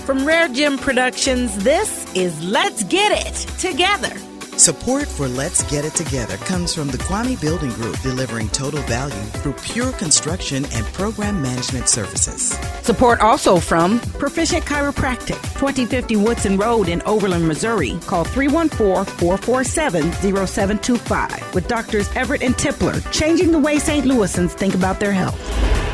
From RareGem Productions, this is Let's Get It Together. Support for Let's Get It Together comes from the Kwame Building Group, delivering total value through pure construction and program management services. Support also from Proficient Chiropractic, 2050 Woodson Road in Overland, Missouri. Call 314-447-0725 with Doctors Everett and Tipler, changing the way St. Louisans think about their health.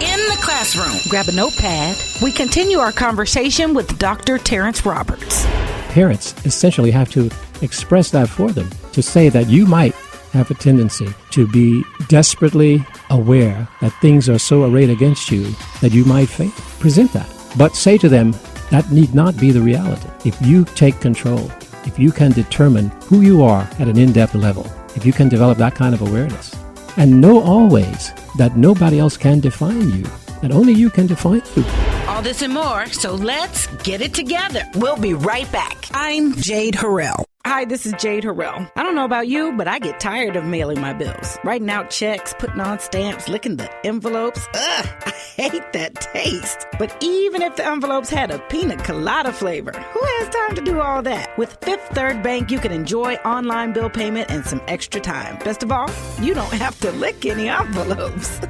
In the classroom, grab a notepad. We continue our conversation with Dr. Terrance Roberts. Parents essentially have to express that for them, to say that you might have a tendency to be desperately aware that things are so arrayed against you that you might fail. Present that. But say to them, that need not be the reality. If you take control, if you can determine who you are at an in-depth level, if you can develop that kind of awareness, and know always that nobody else can define you, that only you can define you. All this and more, so let's get it together. We'll be right back. I'm Jade Harrell. Hi, this is Jade Harrell. I don't know about you, but I get tired of mailing my bills. Writing out checks, putting on stamps, licking the envelopes. Ugh, I hate that taste. But even if the envelopes had a pina colada flavor, who has time to do all that? With Fifth Third Bank, you can enjoy online bill payment and some extra time. Best of all, you don't have to lick any envelopes.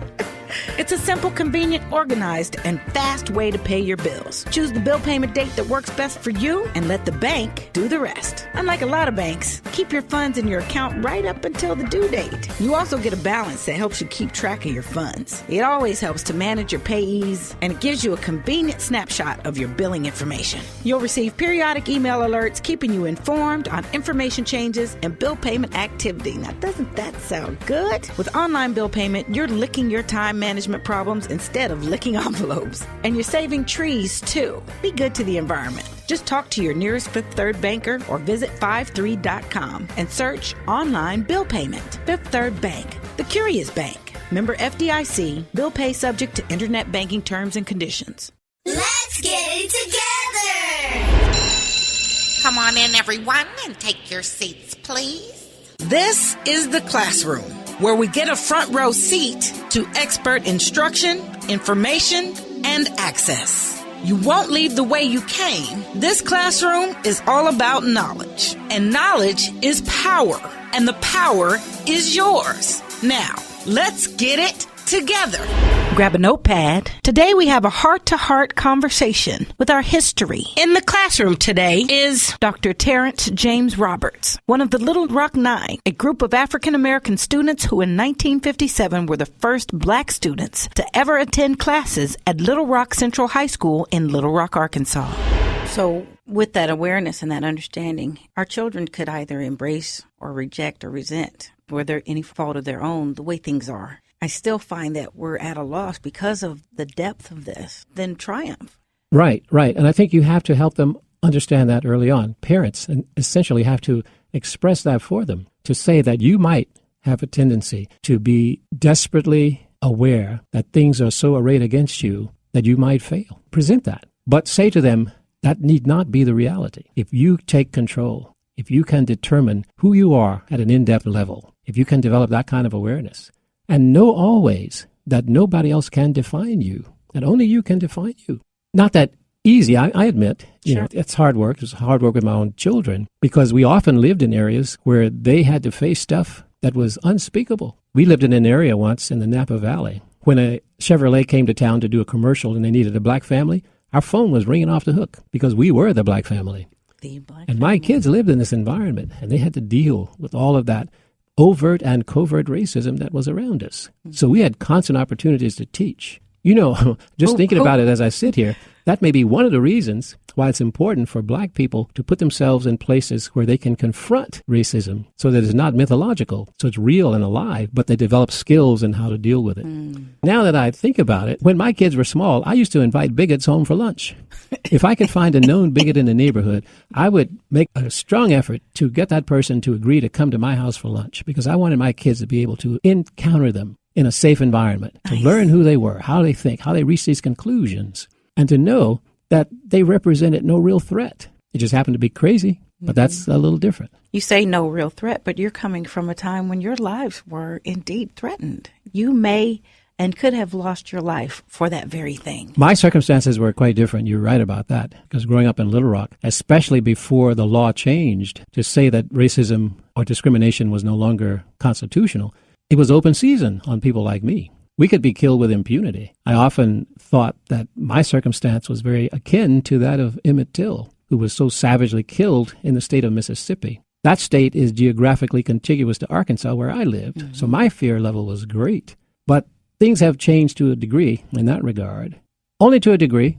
It's a simple, convenient, organized, and fast way to pay your bills. Choose the bill payment date that works best for you and let the bank do the rest. Unlike a lot of banks, keep your funds in your account right up until the due date. You also get a balance that helps you keep track of your funds. It always helps to manage your payees, and it gives you a convenient snapshot of your billing information. You'll receive periodic email alerts keeping you informed on information changes and bill payment activity. Now, doesn't that sound good? With online bill payment, you're licking your time management problems instead of licking envelopes. And you're saving trees, too. Be good to the environment. Just talk to your nearest Fifth Third banker or visit 53.com and search online bill payment. Fifth Third Bank, the curious bank. Member FDIC, bill pay subject to internet banking terms and conditions. Let's get it together! Come on in, everyone, and take your seats, please. This is the classroom, where we get a front row seat to expert instruction, information, and access. You won't leave the way you came. This classroom is all about knowledge, and knowledge is power, and the power is yours. Now, let's get it together. Grab a notepad. Today we have a heart-to-heart conversation with our history. In the classroom today is Dr. Terrance James Roberts, one of the Little Rock Nine, a group of African-American students who in 1957 were the first black students to ever attend classes at Little Rock Central High School in Little Rock, Arkansas. So with that awareness and that understanding, our children could either embrace or reject or resent, whether any fault of their own, the way things are. I still find that we're at a loss because of the depth of this, then triumph. Right. And I think you have to help them understand that early on. Parents essentially have to express that for them, to say that you might have a tendency to be desperately aware that things are so arrayed against you that you might fail. Present that. But say to them, that need not be the reality. If you take control, if you can determine who you are at an in-depth level, if you can develop that kind of awareness, and know always that nobody else can define you, that only you can define you. Not that easy, I admit. You know, it's hard work. It's hard work with my own children because we often lived in areas where they had to face stuff that was unspeakable. We lived in an area once in the Napa Valley. When a Chevrolet came to town to do a commercial and they needed a black family, our phone was ringing off the hook because we were the black family. And my kids lived in this environment, and they had to deal with all of that overt and covert racism that was around us. So we had constant opportunities to teach. You know, just thinking about it as I sit here, that may be one of the reasons why it's important for black people to put themselves in places where they can confront racism so that it's not mythological, so it's real and alive, but they develop skills in how to deal with it. Now that I think about it, when my kids were small, I used to invite bigots home for lunch. If I could find a known bigot in the neighborhood, I would make a strong effort to get that person to agree to come to my house for lunch because I wanted my kids to be able to encounter them in a safe environment, to learn who they were, how they think, how they reach these conclusions, and to know that they represented no real threat. It just happened to be crazy, but that's a little different. You say no real threat, but you're coming from a time when your lives were indeed threatened. You may and could have lost your life for that very thing. My circumstances were quite different. You're right about that. Because growing up in Little Rock, especially before the law changed to say that racism or discrimination was no longer constitutional, it was open season on people like me. We could be killed with impunity. I often thought that my circumstance was very akin to that of Emmett Till, who was so savagely killed in the state of Mississippi. That state is geographically contiguous to Arkansas, where I lived, so my fear level was great. But things have changed to a degree in that regard. Only to a degree,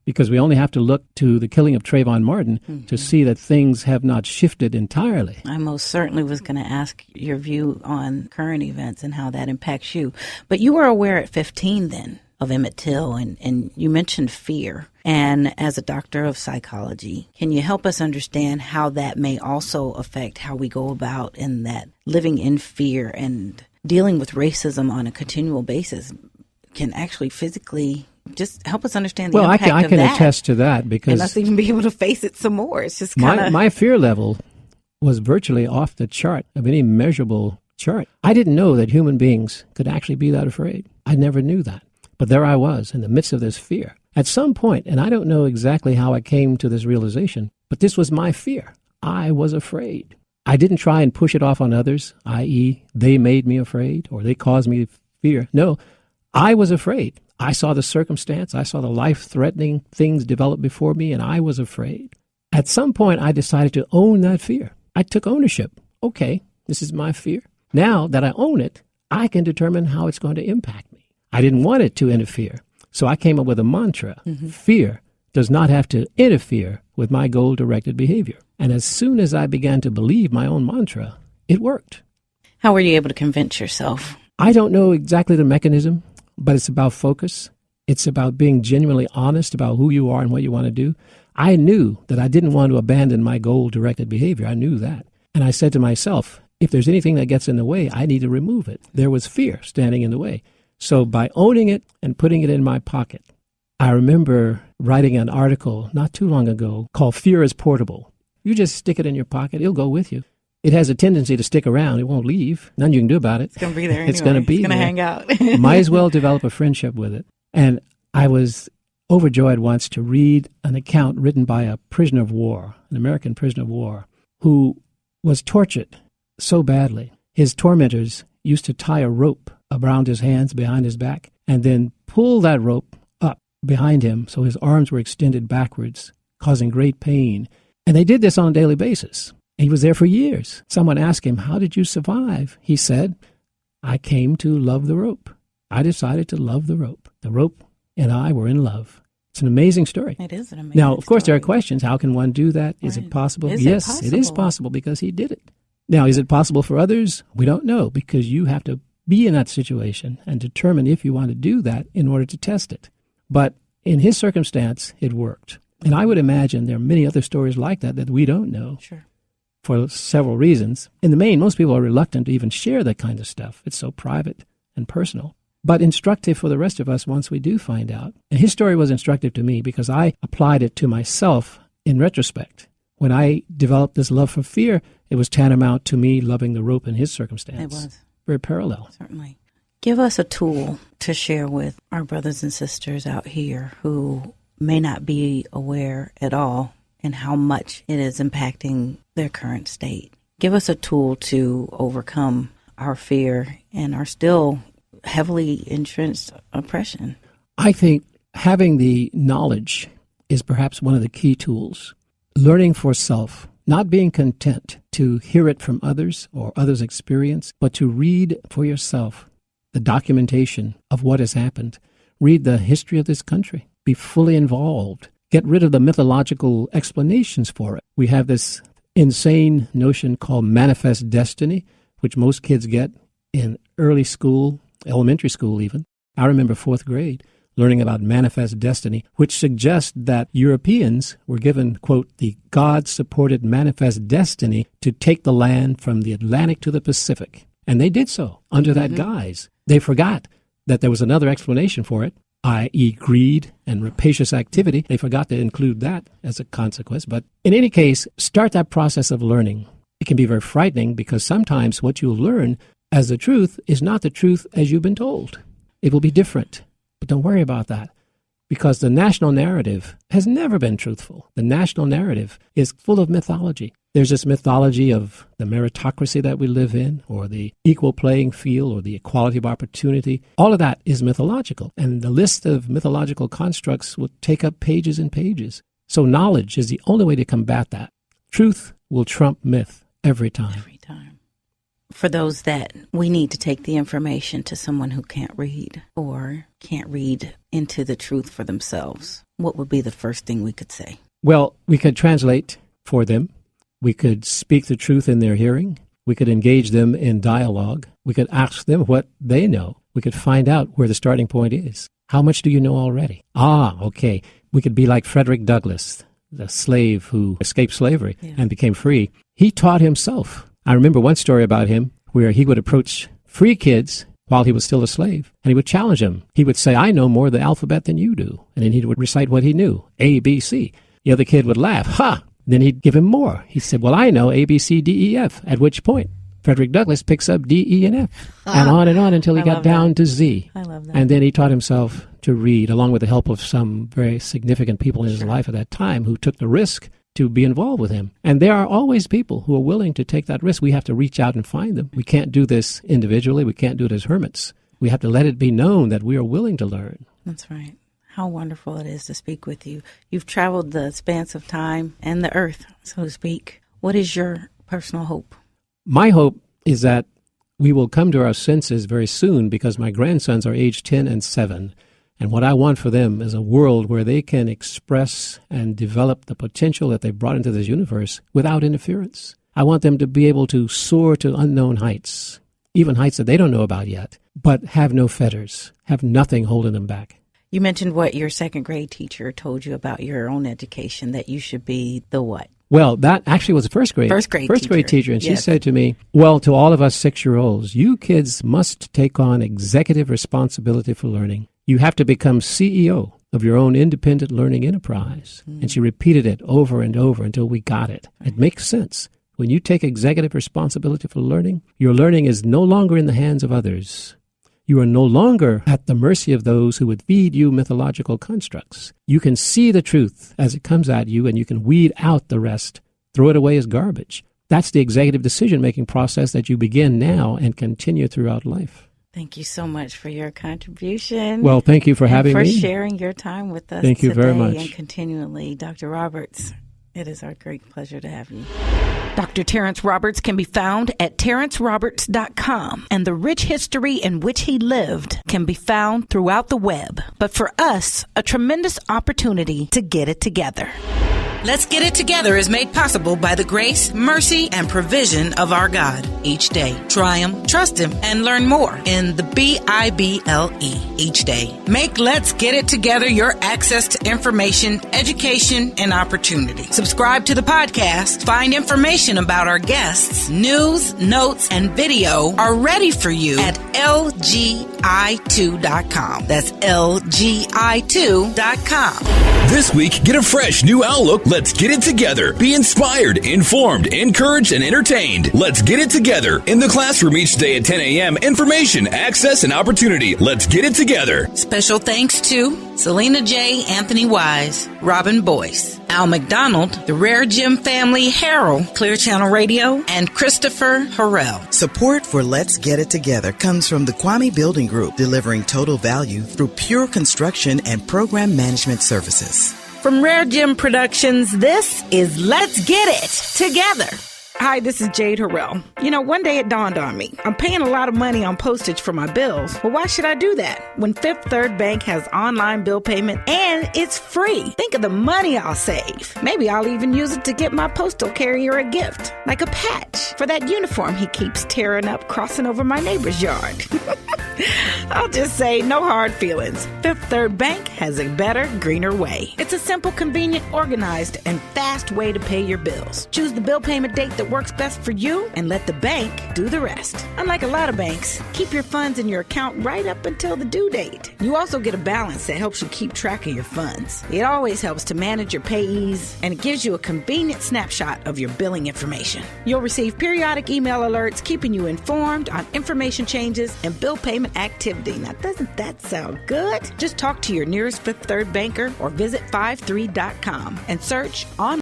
because we only have to look to the killing of Trayvon Martin to see that things have not shifted entirely. I most certainly was going to ask your view on current events and how that impacts you. But you were aware at 15 then of Emmett Till, and you mentioned fear. And as a doctor of psychology, can you help us understand how that may also affect how we go about in that living in fear and dealing with racism on a continual basis can actually physically just help us understand the impact of that? Well, I can attest to that because... And us even be able to face it some more. It's just kind of... My fear level was virtually off the chart of any measurable chart. I didn't know that human beings could actually be that afraid. I never knew that. But there I was in the midst of this fear. At some point, and I don't know exactly how I came to this realization, but this was my fear. I was afraid. I didn't try and push it off on others, i.e., they made me afraid or they caused me fear. No, I was afraid. I saw the circumstance. I saw the life-threatening things develop before me, and I was afraid. At some point, I decided to own that fear. I took ownership. Okay, this is my fear. Now that I own it, I can determine how it's going to impact me. I didn't want it to interfere, so I came up with a mantra. Fear does not have to interfere with my goal-directed behavior. And as soon as I began to believe my own mantra, it worked. How were you able to convince yourself? I don't know exactly the mechanism, but it's about focus. It's about being genuinely honest about who you are and what you want to do. I knew that I didn't want to abandon my goal-directed behavior. I knew that. And I said to myself, if there's anything that gets in the way, I need to remove it. There was fear standing in the way. So by owning it and putting it in my pocket, I remember writing an article not too long ago called Fear is Portable. You just stick it in your pocket. It'll go with you. It has a tendency to stick around. It won't leave. Nothing you can do about it. It's going to be there anyway. It's going to be there. It's going to hang out. Might as well develop a friendship with it. And I was overjoyed once to read an account written by a prisoner of war, an American prisoner of war, who was tortured so badly. His tormentors used to tie a rope around his hands behind his back and then pull that rope up behind him so his arms were extended backwards, causing great pain. And they did this on a daily basis. He was there for years. Someone asked him, how did you survive? He said, I came to love the rope. I decided to love the rope. The rope and I were in love. It's an amazing story. It is an amazing story. Now, of course, there are questions. How can one do that? Is it possible? Yes, it is possible because he did it. Now, is it possible for others? We don't know because you have to be in that situation and determine if you want to do that in order to test it. But in his circumstance, it worked. And I would imagine there are many other stories like that that we don't know. Sure. For several reasons. In the main, most people are reluctant to even share that kind of stuff. It's so private and personal. But instructive for the rest of us once we do find out. And his story was instructive to me because I applied it to myself in retrospect. When I developed this love for fear, it was tantamount to me loving the rope in his circumstance. It was. Very parallel. Certainly. Give us a tool to share with our brothers and sisters out here who may not be aware at all and how much it is impacting their current state. Give us a tool to overcome our fear and our still heavily entrenched oppression. I think having the knowledge is perhaps one of the key tools. Learning for self, not being content to hear it from others or others' experience, but to read for yourself the documentation of what has happened. Read the history of this country. Be fully involved. Get rid of the mythological explanations for it. We have this insane notion called manifest destiny, which most kids get in early school, elementary school even. I remember fourth grade learning about manifest destiny, which suggests that Europeans were given, quote, the God-supported manifest destiny to take the land from the Atlantic to the Pacific. And they did so under that guise. They forgot that there was another explanation for it, i.e. greed and rapacious activity. They forgot to include that as a consequence. But in any case, start that process of learning. It can be very frightening because sometimes what you'll learn as the truth is not the truth as you've been told. It will be different. But don't worry about that, because the national narrative has never been truthful. The national narrative is full of mythology. There's this mythology of the meritocracy that we live in, or the equal playing field, or the equality of opportunity. All of that is mythological, and the list of mythological constructs will take up pages and pages. So knowledge is the only way to combat that. Truth will trump myth every time. Every time. For those that we need to take the information to someone who can't read or can't read into the truth for themselves, what would be the first thing we could say? Well, we could translate for them. We could speak the truth in their hearing. We could engage them in dialogue. We could ask them what they know. We could find out where the starting point is. How much do you know already? Okay. We could be like Frederick Douglass, the slave who escaped slavery and became free. He taught himself. I remember one story about him where he would approach free kids while he was still a slave, and he would challenge them. He would say, I know more of the alphabet than you do. And then he would recite what he knew, A, B, C. The other kid would laugh, ha! Then he'd give him more. He said, well, I know A, B, C, D, E, F, at which point Frederick Douglass picks up D, E, and F, and on until he got down to Z. I love that. And then he taught himself to read, along with the help of some very significant people in his life at that time who took the risk to be involved with him. And there are always people who are willing to take that risk. We have to reach out and find them. We can't do this individually. We can't do it as hermits. We have to let it be known that we are willing to learn. That's right. How wonderful it is to speak with you. You've traveled the spans of time and the earth, so to speak. What is your personal hope? My hope is that we will come to our senses very soon, because my grandsons are age 10 and 7. And what I want for them is a world where they can express and develop the potential that they brought into this universe without interference. I want them to be able to soar to unknown heights, even heights that they don't know about yet, but have no fetters, have nothing holding them back. You mentioned what your second grade teacher told you about your own education, that you should be the what? Well, that actually was a first grade teacher. And she said to me, well, to all of us 6-year-olds, you kids must take on executive responsibility for learning. You have to become CEO of your own independent learning enterprise. And she repeated it over and over until we got it. It makes sense. When you take executive responsibility for learning, your learning is no longer in the hands of others. You are no longer at the mercy of those who would feed you mythological constructs. You can see the truth as it comes at you, and you can weed out the rest, throw it away as garbage. That's the executive decision-making process that you begin now and continue throughout life. Thank you so much for your contribution. Well, thank you for having me. For sharing your time with us Thank you today very much. And continually. Dr. Roberts, it is our great pleasure to have you. Dr. Terrance Roberts can be found at terranceroberts.com, and the rich history in which he lived can be found throughout the web. But for us, a tremendous opportunity to get it together. Let's Get It Together is made possible by the grace, mercy, and provision of our God. Each day, try Him, trust Him, and learn more in the Bible each day. Make Let's Get It Together your access to information, education, and opportunity. Subscribe to the podcast. Find information about our guests. News, notes, and video are ready for you at LGi2.com. That's LGi2.com. This week, get a fresh new outlook. Let's get it together. Be inspired, informed, encouraged, and entertained. Let's get it together. In the classroom each day at 10 a.m. Information, access, and opportunity. Let's get it together. Special thanks to Selena J., Anthony Wise, Robin Boyce, Al McDonald, the RareGem family, Harrell, Clear Channel Radio, and Christopher Harrell. Support for Let's Get It Together comes from the Kwame Building Group, delivering total value through pure construction and program management services. From RareGem Productions, this is Let's Get It Together. Hi, this is Jade Harrell. You know, one day it dawned on me. I'm paying a lot of money on postage for my bills, but why should I do that when Fifth Third Bank has online bill payment and it's free? Think of the money I'll save. Maybe I'll even use it to get my postal carrier a gift, like a patch for that uniform he keeps tearing up crossing over my neighbor's yard. I'll just say no hard feelings. Fifth Third Bank has a better, greener way. It's a simple, convenient, organized, and fast way to pay your bills. Choose the bill payment date that works best for you and let the bank do the rest. Unlike a lot of banks, keep your funds in your account right up until the due date. You also get a balance that helps you keep track of your funds. It always helps to manage your payees, and it gives you a convenient snapshot of your billing information. You'll receive periodic email alerts keeping you informed on information changes and bill payment investment activity. Now, doesn't that sound good? Just talk to your nearest Fifth Third banker or visit 53.com and search on